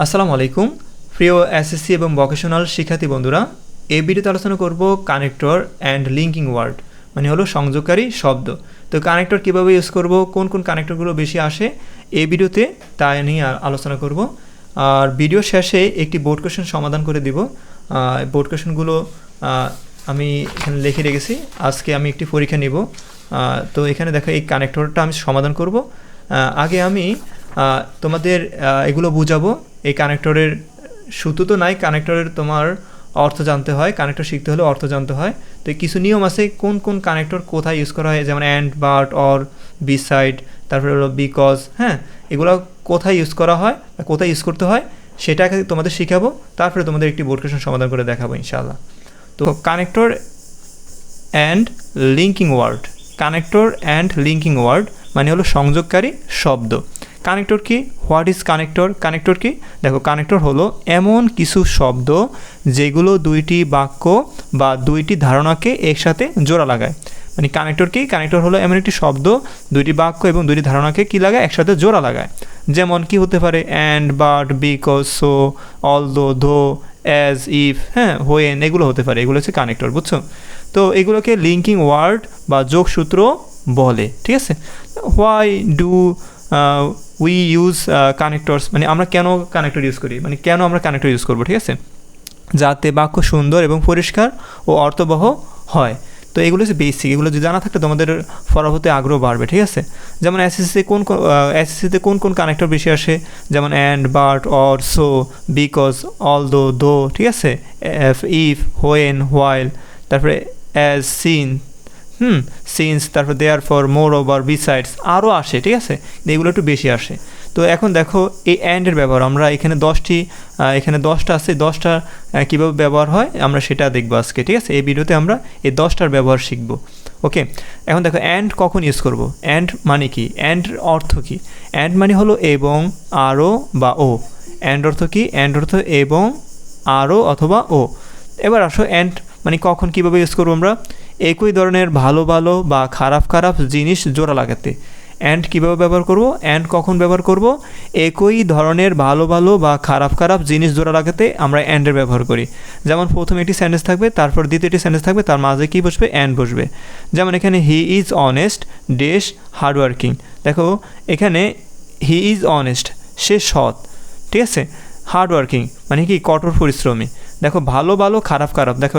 আসসালামু আলাইকুম প্রিয় এসএসসি এবং ভোকেশনাল শিক্ষার্থী বন্ধুরা, এই ভিডিওতে আলোচনা করব কানেক্টর অ্যান্ড লিঙ্কিং ওয়ার্ড, মানে হলো সংযোগকারী শব্দ। তো কানেক্টর কীভাবে ইউজ করব, কোন কোন কানেক্টরগুলো বেশি আসে এই ভিডিওতে তা নিয়ে আলোচনা করব। আর ভিডিও শেষে একটি বোর্ড কোয়েশ্চেন সমাধান করে দিব। বোর্ড কোয়েশ্চেনগুলো আমি এখানে লিখে রেখেছি, আজকে আমি একটি পরীক্ষা নিব। তো এখানে দেখো এই কানেক্টরটা আমি সমাধান করব। আগে আমি তোমাদের এগুলো বুঝাবো। এই কানেক্টরের সূত্র তো নাই, কানেক্টরের তোমার অর্থ জানতে হয়, কানেক্টর শিখতে হলে অর্থ জানতে হয়। তো কিছু নিয়ম আছে কোন কোন কানেক্টর কোথায় ইউজ করা হয়, যেমন অ্যান্ড, বাট, অর, বিসাইড, তারপরে হলো বিকজ। হ্যাঁ, এগুলো কোথায় ইউজ করা হয়, কোথায় ইউজ করতে হয় সেটাকে তোমাদের শিখাবো। তারপরে তোমাদের একটি বোর্ড কোয়েশ্চেন সমাধান করে দেখাবো ইনশাআল্লাহ। তো connector and linking word, connector and linking word মানে হলো সংযোগকারী শব্দ। কানেক্টর কি? What is connector? কানেক্টর কি? দেখো, কানেক্টর হলো এমন কিছু শব্দ যেগুলো দুইটি বাক্য বা দুইটি ধারণাকে একসাথে জোড়া লাগায়। মানে কানেক্টর কি? কানেক্টর হলো এমন একটি শব্দ দুইটি বাক্য এবং দুইটি ধারণাকে কি লাগায়? একসাথে জোড়া লাগায়। যেমন কি হতে পারে? And, but, because, so, although, ধো, অ্যাজ, ইফ, হ্যাঁ, হোয়েন, এগুলো হতে পারে। এগুলো হচ্ছে কানেক্টর, বুঝছো? তো এগুলোকে লিঙ্কিং ওয়ার্ড বা যোগসূত্র বলে, ঠিক আছে? Why do we use connectors, মানে আমরা কেন কানেক্টর ইউজ করি, মানে কেন আমরা কানেক্টর ইউজ করবো, ঠিক আছে? যাতে বাক্য সুন্দর এবং পরিষ্কার ও অর্থবহ হয়। তো এগুলো হচ্ছে বেসিক, এগুলো যদি জানা থাকলে তোমাদের পরবর্তী আগ্রহ বাড়বে, ঠিক আছে? যেমন এসএসসিতে কোন কোন কানেক্টর বেশি আসে, যেমন and, but, or, so, because, although, though, ঠিক আছে? ইফ, হোয়েন, হোয়াইল, তারপরে অ্যাজ, সিন, সিন্স, তারপর there, moreover, besides, আরও আসে, ঠিক আছে? এগুলো একটু বেশি আসে। তো এখন দেখো এই অ্যান্ডের ব্যবহার, আমরা এখানে 10টা আছে, 10টা কীভাবে ব্যবহার হয় আমরা সেটা দেখবো আজকে, ঠিক আছে? এই ভিডিওতে আমরা এই 10টার ব্যবহার শিখব। ওকে, এখন দেখো অ্যান্ড কখন ইউজ করব। অ্যান্ড মানে কি? অ্যান্ড অর্থ কি? অ্যান্ড মানে হলো এবং, আরও বা ও। অ্যান্ড অর্থ কি? অ্যান্ড অর্থ এবং, আরও অথবা ও। এবার আসো অ্যান্ড মানে কখন কীভাবে ইউজ করবো আমরা। একই ধরনের ভালো ভালো বা খারাপ খারাপ জিনিস জোড়া লাগাতে। অ্যান্ড কীভাবে ব্যবহার করব? অ্যান্ড কখন ব্যবহার করব? একই ধরনের ভালো ভালো বা খারাপ খারাপ জিনিস জোড়া লাগাতে আমরা অ্যান্ডের ব্যবহার করি। যেমন প্রথমে একটি সেন্টেন্স থাকবে, তারপর দ্বিতীয়টি সেন্টেন্স থাকবে, তার মাঝে কী বসবে? অ্যান্ড বসবে। যেমন এখানে হি ইজ অনেস্ট ড্যাশ হার্ডওয়ার্কিং। দেখো এখানে হি ইজ অনেস্ট, সে সৎ, ঠিক আছে? হার্ডওয়ার্কিং মানে কি? কঠোর পরিশ্রমী। দেখো ভালো ভালো খারাপ খারাপ, দেখো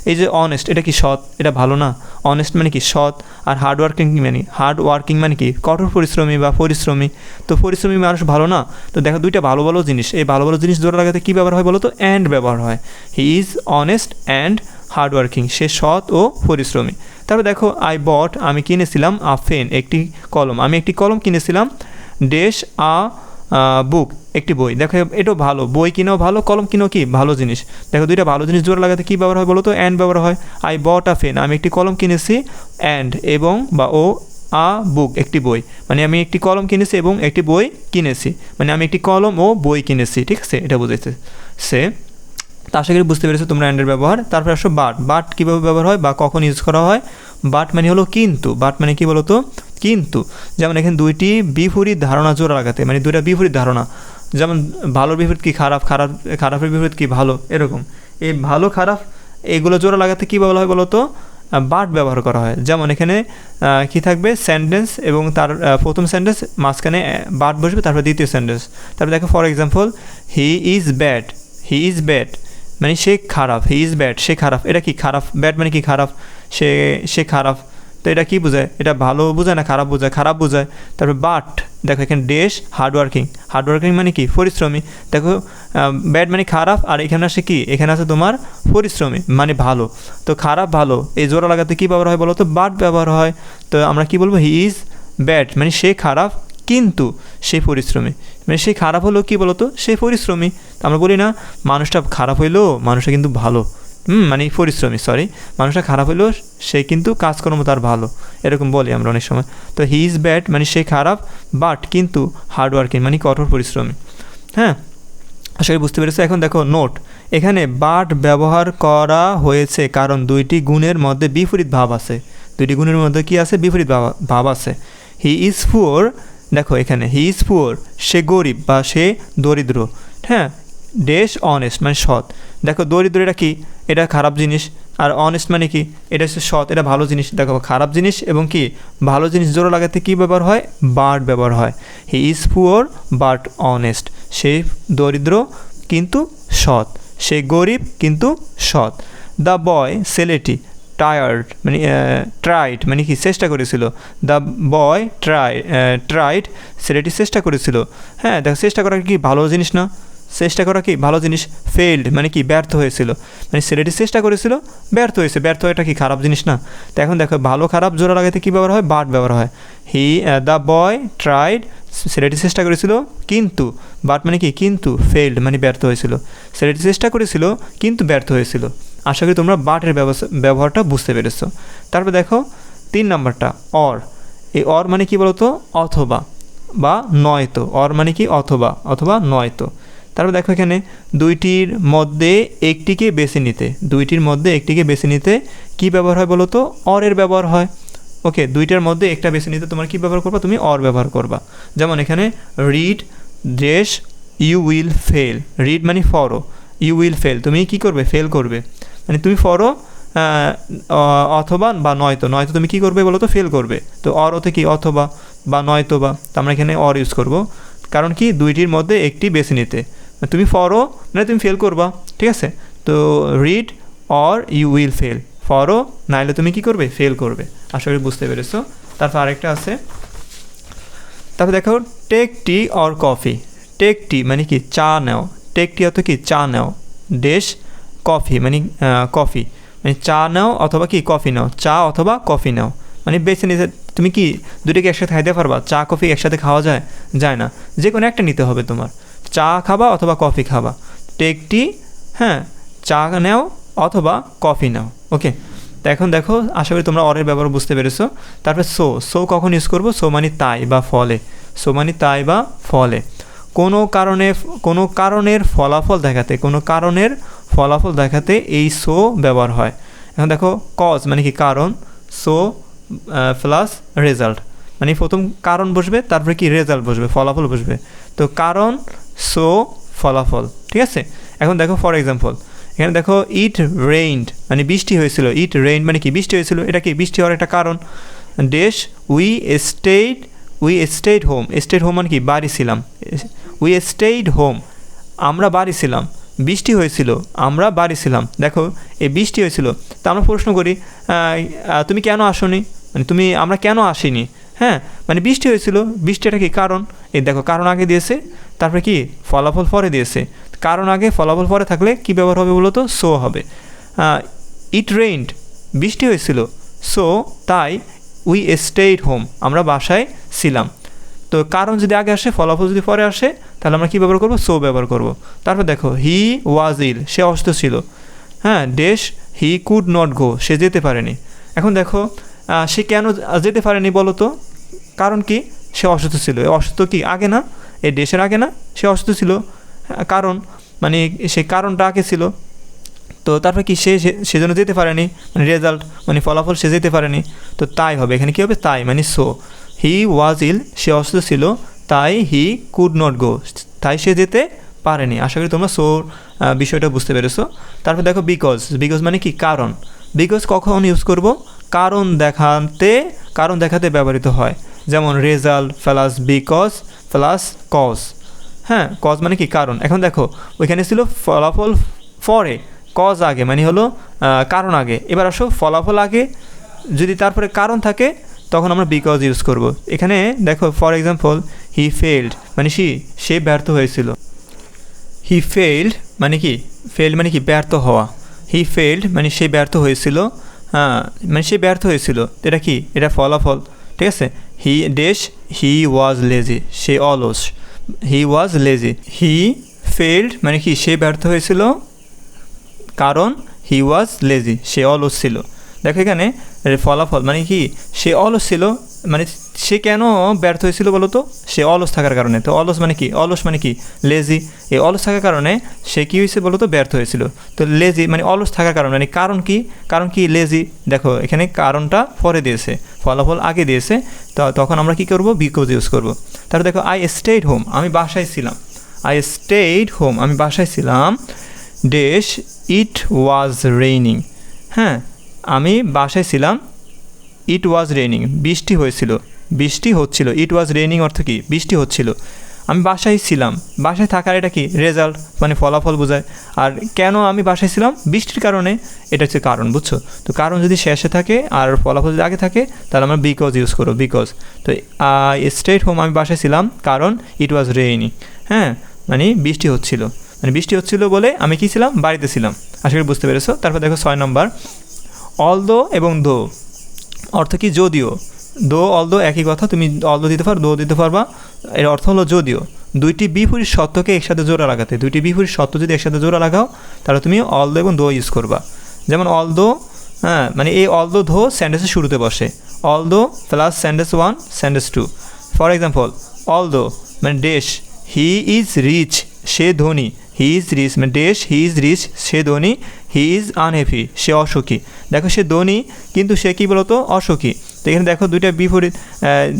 এই যে অনেস্ট, এটা কি সৎ? এটা ভালো না? অনেস্ট মানে কি? সৎ। আর হার্ডওয়ার্কিং মানে কি? কঠোর পরিশ্রমী বা পরিশ্রমী। তো পরিশ্রমী মানুষ ভালো না? তো দেখো দুইটা ভালো ভালো জিনিস, এই ভালো ভালো জিনিস জোড়া লাগাতে কী ব্যবহার হয় বলো তো? অ্যান্ড ব্যবহার হয়। He is honest and hardworking, সে সৎ ও পরিশ্রমী। তারপর দেখো আই বট, আমি কিনেছিলাম, আ পেন, একটি কলম, আমি একটি কলম কিনেছিলাম, ড্যাশ আ বুক, একটি বই। দেখো এটাও ভালো, বই কিনেও ভালো, কলম কিনেও কি? ভালো জিনিস। দেখো দুইটা ভালো জিনিস জোড়া লাগাতে কী ব্যবহার হয় বলো তো? অ্যান্ড ব্যবহার হয়। আই বট আ পেন, আমি একটি কলম কিনেছি, অ্যান্ড এবং বা ও, আ বুক, একটি বই, মানে আমি একটি কলম কিনেছি এবং একটি বই কিনেছি, মানে আমি একটি কলম ও বই কিনেছি, ঠিক আছে? এটা বুঝাইছে সে। তা আশা করি বুঝতে পেরেছো তোমরা অ্যান্ডের ব্যবহার। তারপরে আসো বাট। বাট কীভাবে ব্যবহার হয় বা কখন ইউজ করা হয়? বাট মানে হলো কিন্তু। বাট মানে কি বলো তো? কিন্তু। যেমন এখানে দুইটি বিপরীত ধারণা জোড়া লাগাতে, মানে দুইটা বিপরীত ধারণা, যেমন ভালোর বিপরীত কি? খারাপ, খারাপের বিপরীত কি? ভালো, এরকম। এই ভালো খারাপ এগুলো জোড়া লাগাতে কী বলা হয় বলো তো? বাট ব্যবহার করা হয়। যেমন এখানে কি থাকবে? সেন্টেন্স এবং তার প্রথম সেন্টেন্স মাঝখানে বাট বসবে, তারপর দ্বিতীয় সেন্টেন্স। তারপর দেখো for example, he is bad, he is bad মানে সে খারাপ, হি ইজ ব্যাড, সে খারাপ। এটা কি? খারাপ। ব্যাড মানে কি? খারাপ। সে খারাপ। তো এটা কি বোঝায়? এটা ভালো বোঝায় না খারাপ বোঝায়? খারাপ বোঝায়। তারপর বাট, দেখো এখানে ড্যাশ হার্ডওয়ার্কিং, হার্ডওয়ার্কিং মানে কি? পরিশ্রমী। দেখো ব্যাড মানে খারাপ, আর এখানে আসে কি? এখানে আছে তোমার পরিশ্রমী মানে ভালো। তো খারাপ ভালো এই জোড়া লাগাতে কী ব্যবহার হয় বলো তো? বাট ব্যবহার হয়। তো আমরা কি বলবো? হি ইজ ব্যাড মানে সে খারাপ কিন্তু সে পরিশ্রমী, মানে সে খারাপ হলো কি বলতো? সে পরিশ্রমী। আমরা বলি না মানুষটা খারাপ হইলেও মানুষটা কিন্তু ভালো, মানে পরিশ্রমী, মানুষটা খারাপ হইলেও সে কিন্তু কাজকর্ম তার ভালো, এরকম বলি আমরা অনেক সময়। তো হি ইজ ব্যাড মানে সে খারাপ, বাট কিন্তু হার্ডওয়ার্কিং মানে কঠোর পরিশ্রমী। হ্যাঁ, আশা করি বুঝতে পেরেছো। এখন দেখো নোট, এখানে বাট ব্যবহার করা হয়েছে কারণ দুইটি গুণের মধ্যে বিপরীত ভাব আছে। দুইটি গুণের মধ্যে কি আছে? বিপরীত ভাব আছে। হি ইজ পুয়ার দেখো এখানে হি ইজ পুয়ার, সে গরিব বা সে দরিদ্র। হ্যাঁ, ড্যাশ অনেস্ট মানে সৎ। দেখো দরিদ্র এটা কি, এটা খারাপ জিনিস, আর অনেস্ট মানে কি, এটা হচ্ছে সৎ, এটা ভালো জিনিস। দেখো খারাপ জিনিস এবং কি ভালো জিনিস জোড়া লাগাতে কী ব্যবহার হয়, বাট ব্যবহার হয়। He is poor but honest, সে দরিদ্র কিন্তু সৎ, সে গরিব কিন্তু সৎ। দ্য বয় ছেলেটি টায়ার্ড মানে ট্রাইড মানে কি চেষ্টা করেছিল। দ্য বয় ট্রাইড ছেলেটি চেষ্টা করেছিল। হ্যাঁ দেখো চেষ্টা করা কি ভালো জিনিস না, চেষ্টা করা কি ভালো জিনিস। ফেইল্ড মানে কি ব্যর্থ হয়েছিল, মানে ছেলেটি চেষ্টা করেছিল ব্যর্থ হয়েছে, ব্যর্থ এটা কি খারাপ জিনিস না। তো এখন দেখো ভালো খারাপ জোড়া লাগাতে কী ব্যবহার হয়, বাট ব্যবহার হয়। দ্য বয় ট্রাইড ছেলেটি চেষ্টা করেছিল কিন্তু, বাট মানে কি কিন্তু, ফেইল্ড মানে ব্যর্থ হয়েছিল। ছেলেটি চেষ্টা করেছিল কিন্তু ব্যর্থ হয়েছিল। আশা করি তোমরা বাটের ব্যবহারটা বুঝতে পেরেছো। তারপর দেখো 3 নম্বরটা অর। এই অর মানে কি বলতো, অথবা বা নয়তো। অর মানে কি অথবা, অথবা নয়তো। তারপর দেখো এখানে দুইটির মধ্যে একটিকে বেছে নিতে, দুইটির মধ্যে একটিকে বেছে নিতে কী ব্যবহার হয় বলো তো, অরের ব্যবহার হয়। ওকে, দুইটার মধ্যে একটা বেছে নিতে তোমার কী ব্যবহার করবা, তুমি অর ব্যবহার করবা। যেমন এখানে read dash you will fail, read মানে ফরো, ইউ উইল ফেল তুমি কী করবে, ফেল করবে, মানে তুমি ফরো অথবা বা নয়তো, নয়তো তুমি কী করবে বলো তো, ফেল করবে। তো অর হতে কি অথবা বা নয়তো বা, তো আমরা এখানে অর ইউজ করব, কারণ কি দুইটির মধ্যে একটি বেছে নিতে, তুমি ফরো মানে তুমি ফেল করবা, ঠিক আছে। তো read or you will fail, ফরো নাইলে তুমি কী করবে, ফেল করবে। আশা করি বুঝতে পেরেছো। তারপর আরেকটা আছে, তারপর দেখো take tea or coffee. Take tea মানে কি চা নাও, টেক টি অর্থ কি চা নাও, ড্যাশ কফি মানে কফি, মানে চা নাও অথবা কি কফি নাও, চা অথবা কফি নাও, মানে বেছে নিতে তুমি কি দুটোকে একসাথে খাইতে পারবা, চা কফি একসাথে খাওয়া যায়, যায় না, যে কোনো একটা নিতে হবে তোমার, চা খাবা অথবা কফি খাবা। টেক টি, হ্যাঁ চা নাও অথবা কফি নাও। ওকে, তো এখন দেখো আশা করি তোমরা অরের ব্যবহার বুঝতে পেরেছো। তারপরে সো, সো কখন ইউজ করবো, সো মানে তাই বা ফলে, সো মানে তাই বা ফলে। কোনো কারণের ফলাফল দেখাতে, কোনো কারণের ফলাফল দেখাতে এই সো ব্যবহার হয়। এখন দেখো কজ মানে কি কারণ, সো প্লাস রেজাল্ট, মানে প্রথম কারণ বসবে তারপরে কি রেজাল্ট বসবে, ফলাফল বসবে। তো কারণ সো ফলাফল, ঠিক আছে। এখন দেখো ফর এক্সাম্পল, এখানে দেখো ইট রেইনড মানে বৃষ্টি হয়েছিল, ইট রেইন মানে কি বৃষ্টি হয়েছিল, এটা কি বৃষ্টি হওয়ার একটা কারণ। Dash we stayed home, stayed home মানে কি বাড়ি ছিলাম, উই স্টেড হোম আমরা বাড়ি ছিলাম, বৃষ্টি হয়েছিল আমরা বাড়ি ছিলাম। দেখো এই বৃষ্টি হয়েছিল, তা আমরা প্রশ্ন করি তুমি কেন আসোনি, মানে আমরা কেন আসিনি, হ্যাঁ মানে বৃষ্টি হয়েছিল, বৃষ্টিটা কি কারণ, এই দেখো কারণ আগে দিয়েছে, তারপরে কি ফলাফল পরে দিয়েছে। কারণ আগে ফলাফল পরে থাকলে কি ব্যবহার হবে বলো তো, সো হবে। ইট রেইনড বৃষ্টি হয়েছিল, সো তাই উই স্টেড হোম আমরা বাসায় ছিলাম। তো কারণ যদি আগে আসে ফলাফল যদি পরে আসে তাহলে আমরা কী ব্যবহার করবো, সো ব্যবহার করব। তারপর দেখো হি ওয়াজ ইল সে অসুস্থ ছিল, হ্যাঁ dash he could not go সে যেতে পারেনি। এখন দেখো সে কেন যেতে পারেনি বলো তো, কারণ কি সে অসুস্থ ছিল, অসুস্থ কি আগে না, এই ড্যাশের আগে না, সে অসুস্থ ছিল, কারণ মানে সেই কারণটা আগে ছিল। তো তারপরে কি সেজন্য যেতে পারেনি, মানে রেজাল্ট মানে ফলাফল সে যেতে পারেনি, তো তাই হবে এখানে কী হবে, তাই মানে সো। হি ওয়াজ ইল সে অসুস্থ ছিল, তাই হি কুড নট গো তাই সে যেতে পারেনি। আশা করি তোমরা সোর বিষয়টা বুঝতে পেরেছো। তারপর দেখো বিকজ মানে কি কারণ, বিকজ কখন ইউজ করব, কারণ দেখাতে ব্যবহৃত হয়। যেমন result plus because plus cos, হ্যাঁ কজ মানে কি কারণ। এখন দেখো ওইখানে ছিল ফলাফল পরে, কজ আগে মানে হলো কারণ আগে। এবার আসো ফলাফল আগে, যদি তারপরে কারণ থাকে তখন আমরা বিকজ ইউজ করব। এখানে দেখো ফর এক্সাম্পল হি ফেইল্ড মানে সে ব্যর্থ হয়েছিল, হি ফেইল্ড মানে কি, ফেইল্ড মানে কি ব্যর্থ হওয়া, হি ফেইল্ড মানে সে ব্যর্থ হয়েছিল, হ্যাঁ মানে সে ব্যর্থ হয়েছিল, এটা কি এটা ফলাফল, ঠিক আছে। হি ওয়াজ লেজি সে অলস, হি ওয়াজ লেজি। হি ফেইল্ড মানে কি সে ব্যর্থ হয়েছিল, কারণ হি ওয়াজ লেজি সে অলস ছিল। দেখো এখানে ফলাফল মানে কি সে অলস ছিল, মানে সে কেন ব্যর্থ হয়েছিল বলো তো? সে অলস থাকার কারণে। তো অলস মানে কি? অলস মানে কি? লেজি। এই অলস থাকার কারণে সে কী হয়েছে বলো তো? ব্যর্থ হয়েছিল। তো লেজি মানে অলস থাকার কারণে, মানে কারণ কি? কারণ কি? লেজি। দেখো এখানে কারণটা পরে দিয়েছে, ফলাফল আগে দিয়েছে, তো তখন আমরা কী করবো? বিকজ ইউজ করবো। তারপর দেখো আই স্টেড হোম, আমি বাসায় ছিলাম। আই স্টেড হোম, আমি বাসায় ছিলাম। ড্যাশ ইট ওয়াজ রেইনিং, হ্যাঁ আমি বাসায় ছিলাম। ইট ওয়াজ রেইনিং, বৃষ্টি হয়েছিল, বৃষ্টি হচ্ছিল। ইট ওয়াজ রেইনিং অর্থ কী? বৃষ্টি হচ্ছিল। আমি বাসায় ছিলাম, বাসায় থাকার এটা কি? রেজাল্ট, মানে ফলাফল বোঝায়। আর কেন আমি বাসায় ছিলাম? বৃষ্টির কারণে, এটা হচ্ছে কারণ, বুঝছো? তো কারণ যদি শেষে থাকে আর ফলাফল যদি আগে থাকে তাহলে আমরা বিকজ ইউজ করবো, বিকজ। তো আই স্টেড হোম, আমি বাসায় ছিলাম কারণ ইট ওয়াজ রেইনিং, হ্যাঁ মানে বৃষ্টি হচ্ছিল, মানে বৃষ্টি হচ্ছিল বলে আমি কী ছিলাম? বাড়িতে ছিলাম। আশা করি বুঝতে পেরেছো। তারপর দেখো 6 নম্বর, অলদো এবং দো অর্থ কি? যদিও। দো অলদো একই কথা, তুমি অলদো দিতে পারো, দো দিতে পারবা। এর অর্থ হলো যদিও। দুইটি বিপরীত সত্যকে একসাথে জোড়া লাগাতে, দুইটি বিপরীত সত্য যদি একসাথে জোড়া লাগাও তাহলে তুমি অলদো এবং দো ইউজ করবা। যেমন অলদো, হ্যাঁ মানে এই অলদো দো সেন্টেন্সের শুরুতে বসে। Although plus sentence 1 sentence 2। For example, although মানে ড্যাশ হি ইজ রিচ, সে ধনী। হি ইজ রিচ মানে ড্যাশ হি ইজ রিচ, সে ধনী। হি ইজ আনহ্যাপি, সে অসুখী। দেখো সে ধনী কিন্তু সে কী বলতো? অসুখী। তো এখানে দেখো দুইটা বিপরীত,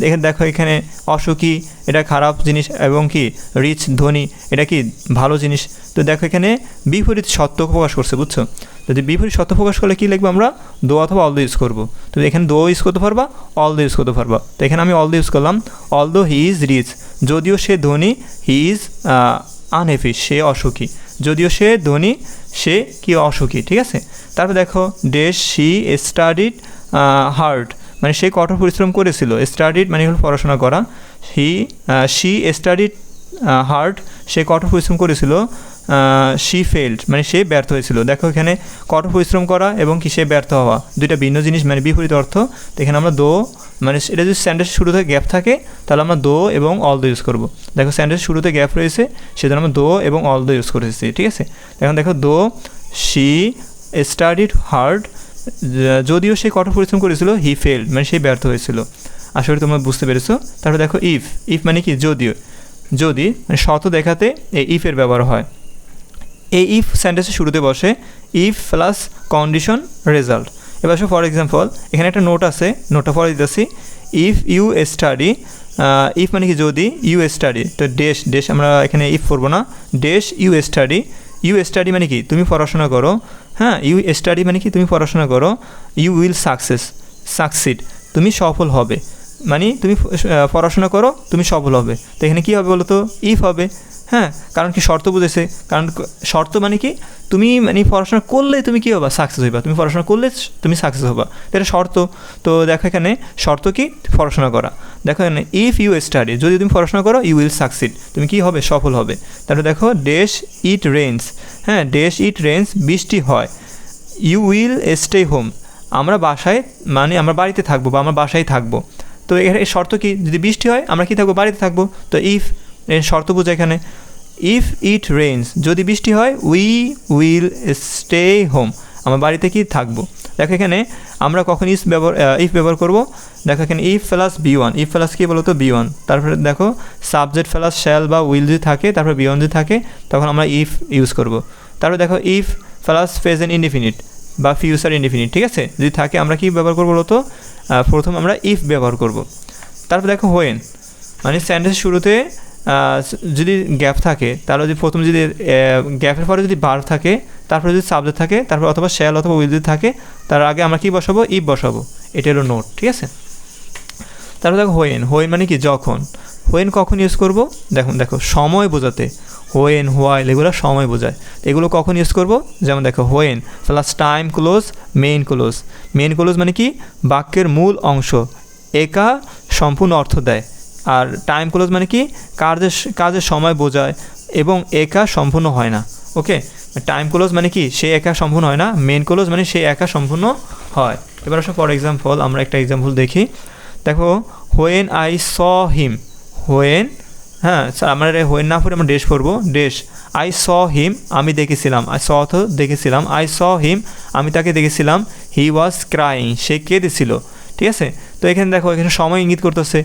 এখানে দেখো এখানে অসুখী এটা খারাপ জিনিস এবং কি রিচ ধনী এটা কি ভালো জিনিস। তো দেখো এখানে বিপরীত সত্য প্রকাশ করছে, বুঝছো? যদি বিপরীত সত্য প্রকাশ করলে কী লিখবো আমরা? দো অথবা অলদো ইউজ করবো। তো এখানে দো ইউজ করতে পারবা, অলদো ইউজ করতে পারবা। তো এখানে আমি অলদো ইউজ করলাম। অলদো হি ইজ রিচ, যদিও সে ধনী। হি ইজ আনহ্যাপি, সে অসুখী। যদিও সে ধনী সে কি অসুখী, ঠিক আছে? তারপর দেখো ড্যাশ শি স্টাডিড হার্ড, মানে সে কঠোর পরিশ্রম করেছিল। স্টাডিড মানে হলো পড়াশোনা করা। শি স্টাডিড হার্ড, সে কঠোর পরিশ্রম করেছিল। শি ফেল্ড মানে সে ব্যর্থ হয়েছিল। দেখো এখানে কঠোর পরিশ্রম করা এবং কি সে ব্যর্থ হওয়া দুইটা ভিন্ন জিনিস, মানে বিপরীত অর্থ। তো এখানে আমরা দো, মানে এটা যদি সেন্টেন্সের শুরুতে গ্যাপ থাকে তাহলে আমরা দো এবং অলদো ইউজ করবো। দেখো সেন্টেন্সের শুরুতে গ্যাপ রয়েছে সেজন্য আমরা দো এবং অলদো ইউজ করেছি, ঠিক আছে? এখন দেখো দো শি স্টাডিড হার্ড, যদিও সে কঠোর পরিশ্রম করেছিল। হি ফেল্ড মানে সে ব্যর্থ হয়েছিল। আশা করি তোমরা বুঝতে পেরেছো। তারপর দেখো ইফ, ইফ মানে কি? যদিও। যদি মানে শর্ত দেখাতে এই ইফের ব্যবহার হয়। এই ইফ সেন্টেন্সের শুরুতে বসে। If plus condition result. এবার ফর এক্সাম্পল এখানে একটা নোট আছে, নোটটা পরে দিতেছি। ইফ ইউ স্টাডি, ইফ মানে কি? যদি। ইউ স্টাডি, তো ড্যাশ ড্যাশ আমরা এখানে ইফ করবো না। Dash you study, you study মানে কি? তুমি পড়াশোনা করো, হ্যাঁ ইউ স্টাডি মানে কি? তুমি পড়াশোনা করো। ইউ উইল সাকসিড, তুমি সফল হবে, মানে তুমি পড়াশোনা করো তুমি সফল হবে। তো এখানে কী হবে বলো তো? ইফ হবে, হ্যাঁ কারণ কি শর্ত বুঝেছে। কারণ শর্ত মানে কি? তুমি মানে পড়াশোনা করলে তুমি কী হবা? সাকসেস হইবা। তুমি পড়াশোনা করলে তুমি সাকসেস হবা, এটা শর্ত। তো দেখো এখানে শর্ত কি? পড়াশোনা করা। দেখো এখানে ইফ ইউ স্টাডি, যদি তুমি পড়াশোনা করো ইউ উইল সাকসিড, তুমি কী হবে? সফল হবে। তারপরে দেখো ড্যাশ ইট রেইনস, হ্যাঁ ড্যাশ ইট রেইনস, বৃষ্টি হয়। ইউ উইল স্টে হোম, আমরা বাসায় মানে আমরা বাড়িতে থাকবো বা আমরা বাসায় থাকবো। তো এখানে শর্ত কি? যদি বৃষ্টি হয় আমরা কী থাকবো? বাড়িতে থাকবো। তো ইফ এর শর্ত বোঝা এখানে। ইফ ইট রেইনস, যদি বৃষ্টি হয়। উই উইল স্টে হোম, আমরা বাড়িতে কি থাকবো। দেখো এখানে আমরা কখন ইফ ব্যবহার করবো? দেখো এখানে ইফ প্লাস বি1, ইফ প্লাস কী বলো তো? বি1। তারপরে দেখো সাবজেক্ট প্লাস শ্যাল বা উইল যদি থাকে, তারপরে বি1 যদি থাকে তখন আমরা ইফ ইউজ করব। তারপরে দেখো ইফ প্লাস প্রেজেন্ট ইনডিফিনিট বা ফিউচার ইনডিফিনিট, ঠিক আছে যদি থাকে আমরা কি ব্যবহার করবো বলো তো? প্রথম আমরা ইফ ব্যবহার করব। তারপর দেখো হোয়েন, মানে সেন্টেন্সের শুরুতে যদি গ্যাপ থাকে তাহলে যদি প্রথম যদি গ্যাপের পরে যদি ভার্ব থাকে, তারপরে যদি সাবজেক্ট থাকে, তারপর অথবা শ্যাল অথবা উইল যদি থাকে, তার আগে আমরা কি বসাবো? ইফ বসাবো। এটা হলো নোট, ঠিক আছে? তারপর দেখো হোয়েন, হোয়েন মানে কি? যখন। হোয়েন কখন ইউজ করব? দেখো সময় বোঝাতে হোয়েন হোয়াইল এগুলো সময় বোঝায়। এগুলো কখন ইউজ করব? যেমন দেখো when plus time clause main clause. Main clause মানে কি? বাক্যের মূল অংশ, একা সম্পূর্ণ অর্থ দেয়। আর টাইম ক্লোজ মানে কি? কাজের সময় বোঝায় এবং একা সম্পূর্ণ হয় না। ওকে, টাইম ক্লোজ মানে কি? সে একা সম্পূর্ণ হয় না। মেইন ক্লোজ মানে সে একা সম্পূর্ণ হয়। এবার আসো ফর এক্সাম্পল, আমরা একটা এক্সাম্পল দেখি। দেখো when I saw him, when, হ্যাঁ আমরা হোয়েন না পড়ে আমরা ড্যাশ পড়বো। ড্যাশ আই স হিম, আমি দেখেছিলাম। আই স তো দেখেছিলাম। আই স হিম, আমি তাকে দেখেছিলাম। হি ওয়াজ ক্রাইং, সে কেঁদেছিল, ঠিক আছে। তো এখানে দেখো এখানে সময় ইঙ্গিত করতেছে,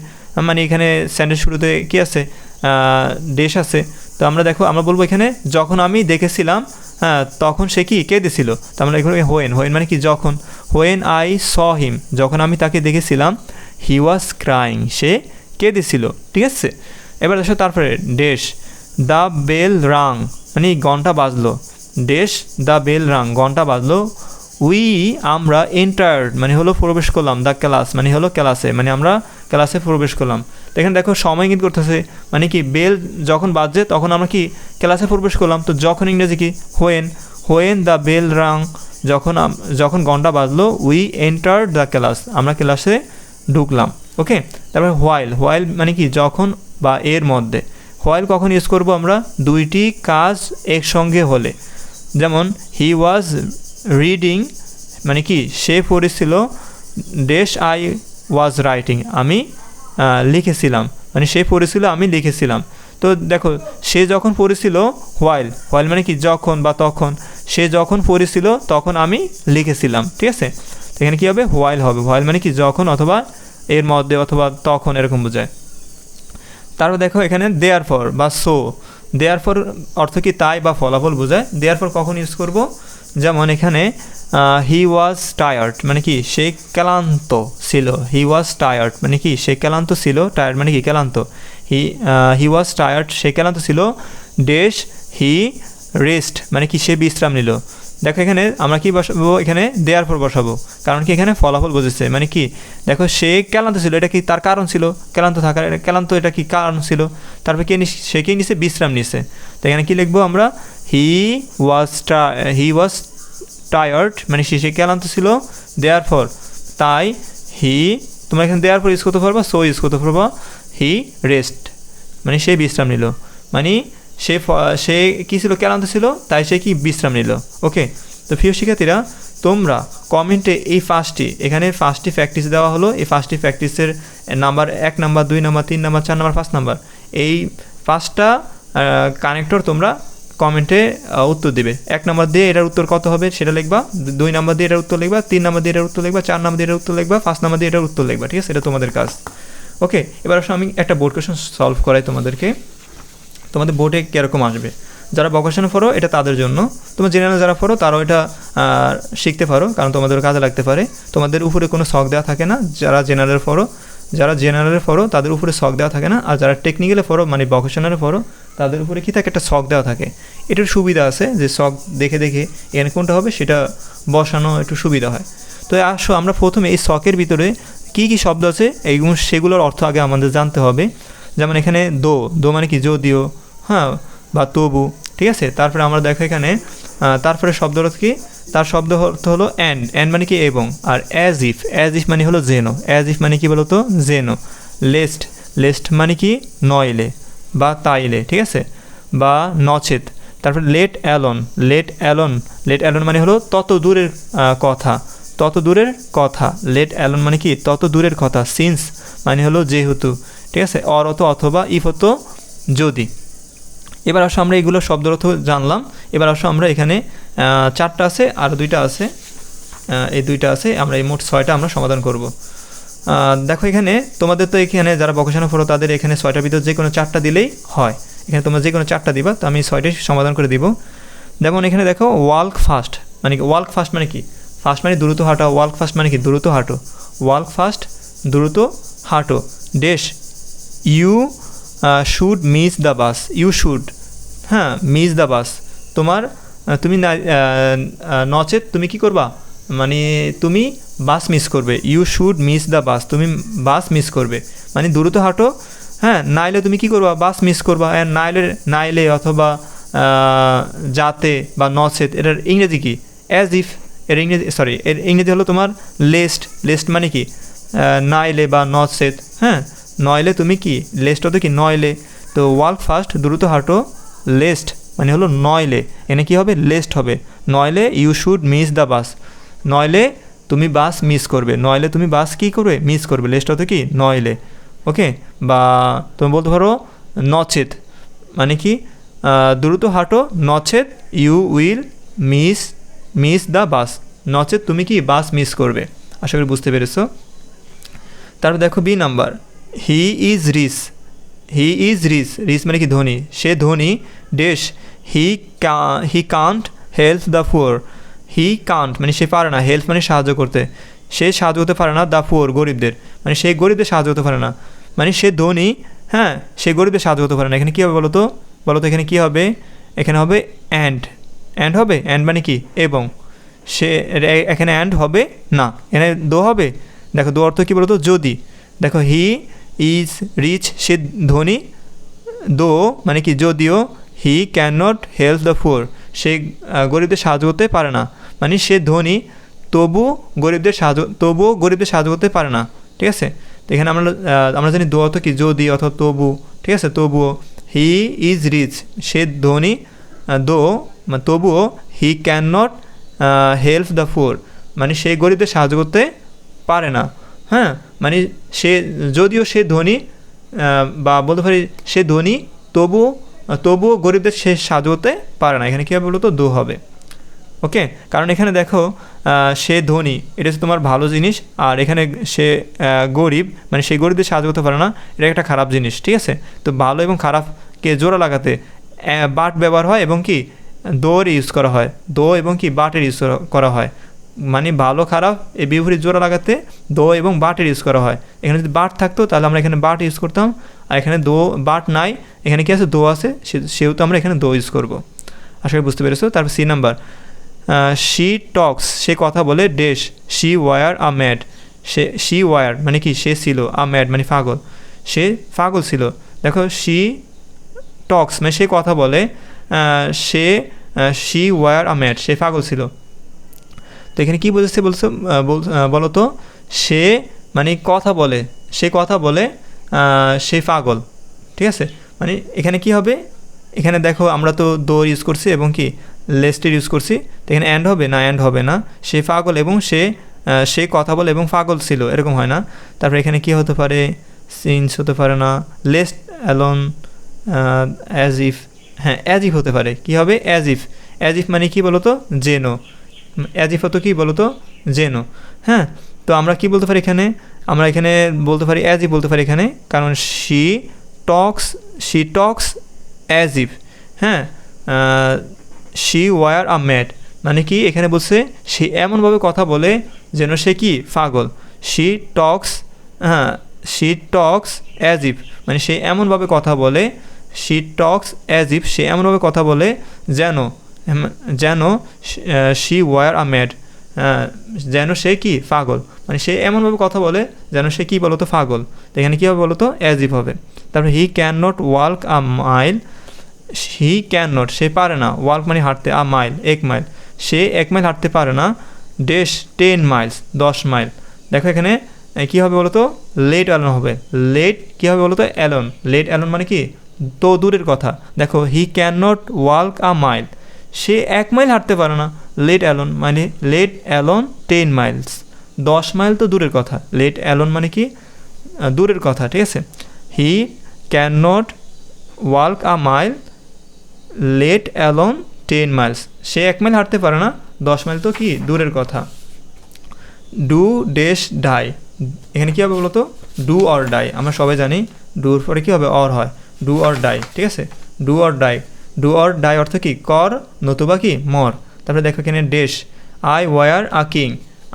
মানে এখানে সেন্টেন্স শুরুতে কী আছে, ডেশ আছে। তো আমরা দেখো আমরা বলবো এখানে যখন আমি দেখেছিলাম, হ্যাঁ তখন সে কি কেঁদেছিল। তো আমরা এখানে হোয়েন, হোয়েন মানে কি যখন, হোয়েন আই স হিম, যখন আমি তাকে দেখেছিলাম, হি ওয়াজ ক্রাইং, সে কেঁদেছিল, ঠিক আছে। এবার দেখো তারপরে ডেশ, দ্য বেল রাং মানে ঘন্টা বাজলো, ডেশ দ্য বেল রাং ঘন্টা বাজলো, উই আমরা এন্টার্ড মানে হলো প্রবেশ করলাম, দ্য ক্লাস মানে হলো ক্লাসে, মানে আমরা ক্লাসে প্রবেশ করলাম। তো এখানে দেখো সময় ইঙ্গিত করতেছে, মানে কি বেল যখন বাজছে তখন আমরা কি ক্লাসে প্রবেশ করলাম। তো যখন ইংরেজি কি হোয়েন, হোয়েন দ্য বেল রাং, যখন ঘন্টা বাজলো, উই এন্টার্ড দ্য ক্লাস আমরা ক্লাসে ঢুকলাম। ওকে, তারপরে হোয়াইল, হোয়াইল মানে কি যখন বা এর মধ্যে। হোয়াইল কখন ইউজ করব আমরা, দুইটি কাজ একসঙ্গে হলে, যেমন হি ওয়াজ রিডিং মানে কি সে পড়েছিল, ডেশ আই ওয়াজ রাইটিং আমি লিখেছিলাম, মানে সে পড়েছিল আমি লিখেছিলাম। তো দেখো সে যখন পড়েছিল, হোয়াইল, হোয়াইল মানে কি যখন বা তখন, সে যখন পড়েছিল তখন আমি লিখেছিলাম, ঠিক আছে। এখানে কী হবে, হোয়াইল হবে, হোয়াইল মানে কি যখন অথবা এর মধ্যে অথবা তখন এরকম বোঝায়। তারপর দেখো এখানে দেয়ার ফর বা সো, দেয়ার ফর অর্থ কি তাই বা ফলাফল বোঝায়। দেয়ার ফর কখন ইউজ করব, যেমন এখানে হি ওয়াজ টায়ার্ড মানে কি সে ক্লান্ত ছিল, হি ওয়াজ টায়ার্ড মানে কি সে ক্লান্ত ছিল, টায়ার্ড মানে কি ক্লান্ত, হি ওয়াজ টায়ার্ড সে ক্লান্ত ছিল, ডেশ হি রেস্ট মানে কি সে বিশ্রাম নিল। দেখো এখানে আমরা কি বসাবো, এখানে দেয়ার পর বসাবো, কারণ কি এখানে ফলাফল বুঝেছে, মানে কি দেখো সে ক্লান্ত ছিল, এটা কি তার কারণ ছিল, ক্লান্ত থাকার ক্লান্ত এটা কি কারণ ছিল, তারপর কে সে কে নিছে, বিশ্রাম নিছে। তো এখানে কি লিখবো আমরা, হি ওয়াজ টায়ার্ড মানে সে ক্লান্ত ছিল, দেয়ার ফর তাই, হি তোমরা এখানে দেয়ার পর ইউজ করতে পারবা, সো ইউজ করতে পারবা, হি রেস্ট মানে সে বিশ্রাম নিল, মানে সে কী ছিল, ক্লান্ত ছিল, তাই সে কি বিশ্রাম নিল। ওকে, তো প্রিয় শিক্ষার্থীরা তোমরা কমেন্টে এই এখানে ফার্স্টটি প্র্যাকটিস দেওয়া হলো, এই ফার্স্টটি প্র্যাকটিসের number 1 number 2 number 3 number 4 number 5 number, এই 5টা কানেক্টর তোমরা কমেন্টে উত্তর দিবে। 1 নাম্বার দিয়ে এটার উত্তর কত হবে সেটা লিখবা, 2 নাম্বার দিয়ে এটার উত্তর লিখবা, 3 নাম্বার দিয়ে এটার উত্তর লিখবা, 4 নাম্বার দিয়ে এটার উত্তর লিখবা, 5 নাম্বার দিয়ে এটার উত্তর লিখবা, ঠিক আছে, এটা তোমাদের কাজ। ওকে, এবার আসলে আমি একটা বোর্ড কোয়েশ্চন সলভ করাই তোমাদেরকে, তোমাদের বোর্ডে কীরকম আসবে। যারা ভোকেশনে পড়ো এটা তাদের জন্য, তোমরা জেনারেল যারা পড়ো তারাও এটা শিখতে পারো, কারণ তোমাদের কাজে লাগতে পারে। তোমাদের উপরে কোনো শখ দেওয়া থাকে না, যারা জেনারেলে পড়ো তাদের উপরে শখ দেওয়া থাকে না, আর যারা টেকনিক্যালে পড়ো মানে ভোকেশনালে পড়ো তাদের উপরে কী থাকে, একটা শখ দেওয়া থাকে। এটার সুবিধা আছে যে শখ দেখে দেখে এখানে কোনটা হবে সেটা বসানো একটু সুবিধা হয়। তো আসো আমরা প্রথমে এই শখের ভিতরে কী কী শব্দ আছে এইগুলো সেগুলোর অর্থ আগে আমাদের জানতে হবে। যেমন এখানে দো মানে কি যদিও, হ্যাঁ, বা তবু, ঠিক আছে। তারপরে আমরা দেখো এখানে তারপরে শব্দ অর্থ কি, তার শব্দ অর্থ হলো অ্যান্ড মানে কি এবং, আর অ্যাজ ইফ মানে হলো যেন, অ্যাজ ইফ মানে কি বলতো যেন, লেস্ট মানে কি নইলে বা তাইলে, ঠিক আছে, বা নচেত। তারপরে লেট অ্যালোন মানে হলো তত দূরের কথা, লেট অ্যালোন মানে কি তত দূরের কথা, সিন্স মানে হলো যেহেতু, ঠিক আছে, অরত অথবা ইফ হতো যদি। এবার আসো আমরা এগুলো শব্দ অর্থ জানলাম। এবার আসো আমরা এখানে 4টা আছে আর 2টা আছে, এই 2টা আছে, আমরা এই মোট 6টা আমরা সমাধান করব। দেখো এখানে তোমাদের তো এখানে যারা ভোকেশনে পড়ো তাদের এখানে 6টার ভিতর যে কোনো 4টা দিলেই হয়, এখানে তোমরা যে কোনো 4টা দিবা, তো আমি 6টাই সমাধান করে দিব। যেমন এখানে দেখো ওয়াল্ক ফাস্ট মানে কি, ফাস্ট মানে দ্রুত হাঁটো, ওয়াল্ক ফাস্ট মানে কি দ্রুত হাঁটো, ওয়াল্ক ফাস্ট দ্রুত হাঁটো, dash you should miss the bus, হ্যাঁ মিস দ্য বাস, তুমি নচেত তুমি কি করবা, মানে তুমি বাস মিস করবে, you should miss the bus, তুমি বাস মিস করবে, মানে দ্রুত হাঁটো, হ্যাঁ, নাইলে তুমি কি করবা, বাস মিস করবা। নাইলে অথবা যাতে বা নচেত, এটার ইংরেজি কি, অ্যাজ ইফ, এর ইংরেজি হলো তোমার লেস্ট মানে কি নাইলে বা নচেত, হ্যাঁ, নইলে তুমি কি, লেস্ট হতো কি নইলে, তো ওয়াল্ক ফাস্ট দ্রুত হাঁটো, লেস্ট মানে হলো নইলে, এনে কি হবে, লেস্ট হবে, নইলে you should miss the bus, নইলে তুমি বাস মিস করবে, নইলে তুমি বাস কী করবে, মিস করবে, লেস্ট হতো কি নইলে। ওকে, বা তুমি বলতে পারো নচেত মানে কি দ্রুত হাঁটো, নচেত you will miss the bus, নচেত তুমি কি বাস মিস করবে। আশা করি বুঝতে পেরেছো। তারপর দেখো B number, he is rich. He is rich, rich মানে কি ধনী, সে ধনী dash he can't help the poor. He can't মানে সে পারে না, হেল্প মানে সাহায্য করতে, সে সাহায্য করতে পারে না দ্য পুয়ার গরিবদের, মানে সেই গরিবদের সাহায্য করতে পারে না, মানে সে ধনী, হ্যাঁ সে গরিবদের সাহায্য করতে পারে না। এখানে কী হবে বলো তো, এখানে কী হবে, এখানে হবে অ্যান্ড, অ্যান্ড হবে, অ্যান্ড মানে কি এবং, সে এখানে অ্যান্ড হবে না, এখানে দো হবে। দেখো দো অর্থ কী বলো তো, যদি। দেখো হি ইজ রিচ, সে ধনী, দো মানে কি যদিও, he can not help the poor, সে গরিবদের সাহায্য করতে পারে না, মানে সে ধনী তবুও গরিবদের সাহায্য করতে পারে না, ঠিক আছে। তো এখানে আমরা জানি দো অর্থ কি যদি অথবা তবু, ঠিক আছে। তবুও হি ইজ রিচ, সে ধনী, তবুও হি can not help the poor, মানে সে গরিবদের সাহায্য করতে পারে না, হ্যাঁ মানে যদিও সে ধনী, বা বলতে পারি সে ধনী তবুও গরিবদের সে সাহায্য করতে পারে না। এখানে কী হবে বলো তো, দো হবে, ওকে। কারণ এখানে দেখো সে ধনী, এটা হচ্ছে তোমার ভালো জিনিস, আর এখানে সে গরিব, মানে সেই গরিবদের সাহায্য করতে পারে না, এটা একটা খারাপ জিনিস, ঠিক আছে। তো ভালো এবং খারাপকে জোড়া লাগাতে বাট ব্যবহার হয় এবং কি দোর ইউজ করা হয়, দো এবং কি বাটের ইউজ করা হয়, মানে ভালো খারাপ এই বিপরীত জোড়া লাগাতে দো এবং বাটের ইউজ করা হয়। এখানে যদি বাট থাকতো তাহলে আমরা এখানে বাট ইউজ করতাম, আর এখানে বাট নাই, এখানে কি আছে, দো আছে, সেহেতু আমরা এখানে দো ইউজ করবো। আশা করি বুঝতে পেরেছো। তারপর সি নাম্বার, শি টক্স, সে কথা বলে dash she were a mad, she were মানে কি সে ছিল, আ ম্যাড মানে পাগল, সে পাগল ছিল। দেখো শি টক্স মানে সে কথা বলে, শি ওয়ার আ ম্যাড, সে পাগল ছিল। তো এখানে কী বলছে বলো তো, সে মানে কথা বলে, সে কথা বলে সে পাগল, ঠিক আছে। মানে এখানে কি হবে, এখানে দেখো আমরা তো দো ইউজ করছি এবং কি লেস্টের ইউজ করছি, তো এখানে অ্যান্ড হবে না, অ্যান্ড হবে না, সে পাগল এবং সে কথা বলে এবং পাগল ছিল, এরকম হয় না। তারপরে এখানে কি হতে পারে, সিন্স হতে পারে না, লেস্ট অ্যালোন, অ্যাজ ইফ, হ্যাঁ অ্যাজ ইফ হতে পারে, কি হবে অ্যাজ ইফ, অ্যাজ ইফ মানে কি বলো তো, যেন, অ্যাজ ইফ হতো কি বলো তো, যেন, হ্যাঁ। তো আমরা কি বলতে পারি এখানে, আমরা এখানে বলতে পারি অ্যাজ ইফ বলতে পারি এখানে, কারণ শি টক্স অ্যাজ ইফ, হ্যাঁ শি ওয়ার আ ম্যাড মানে কি এখানে বলছে সে এমনভাবে কথা বলে যেন সে কি পাগল, শি টক্স অ্যাজ ইফ মানে সে এমনভাবে কথা বলে, শি টক্স অ্যাজ ইফ সে এমনভাবে কথা বলে যেন শি ওয়ার আ ম্যাড যেন সে কি পাগল, মানে সে এমনভাবে কথা বলে যেন সে কি বলতো পাগল। তো এখানে কী হবে বলতো, অ্যাজ ইফ হবে। তারপরে he can not walk a mile, he can not সে পারে না, ওয়াল্ক মানে হাঁটতে, আ মাইল 1 মাইল, সে 1 মাইল হাঁটতে পারে না, ড্যাশ 10 মাইলস 10 মাইল। দেখো এখানে কী হবে বলতো, লেট অ্যালোন হবে, লেট কী হবে বলতো অ্যালোন, লেট অ্যালোন মানে কি তো দূরের কথা। দেখো হি can not walk a mile সে 1 মাইল হাঁটতে পারে না, লেট অ্যালোন মানে লেট অ্যালোন 10 মাইলস 10 মাইল তো দূরের কথা, লেট অ্যালোন মানে কি দূরের কথা, ঠিক আছে। হি can not walk a mile let alone 10 Miles say 1 mile হাঁটতে পারে না, 10 মাইল তো কি দূরের কথা। ডু ড্যাশ ডাই, এখানে কী হবে বলতো, ডু অর ডাই, আমরা সবাই জানি ডুর পরে কী হবে অর হয়, ডু অর ডাই, ঠিক আছে। Do or die, do or die অর্থ কি কর নতুবা কি মর। তারপরে দেখো এখানে dash I were a king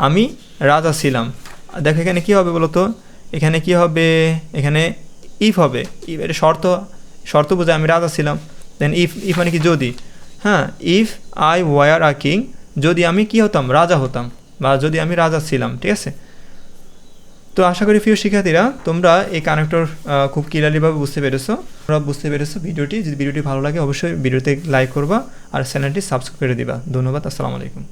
আমি রাজা ছিলাম। দেখো এখানে কী হবে বলতো, এখানে কী হবে, এখানে ইফ হবে, এটা শর্ত বোঝায় আমি রাজা ছিলাম। দেন ইফ মানে কি যদি, হ্যাঁ if I were a king যদি আমি কি হতাম রাজা হতাম, বা যদি আমি রাজা ছিলাম, ঠিক আছে। তো আশা করি প্রিয় শিক্ষার্থীরা তোমরা এই কানেক্টর খুব ক্লিয়ারলিভাবে বুঝতে পেরেছো ভিডিওটি। যদি ভিডিওটি ভালো লাগে অবশ্যই ভিডিওতে লাইক করবা আর চ্যানেলটি সাবস্ক্রাইব করে দিবা। ধন্যবাদ, আসসালামু আলাইকুম।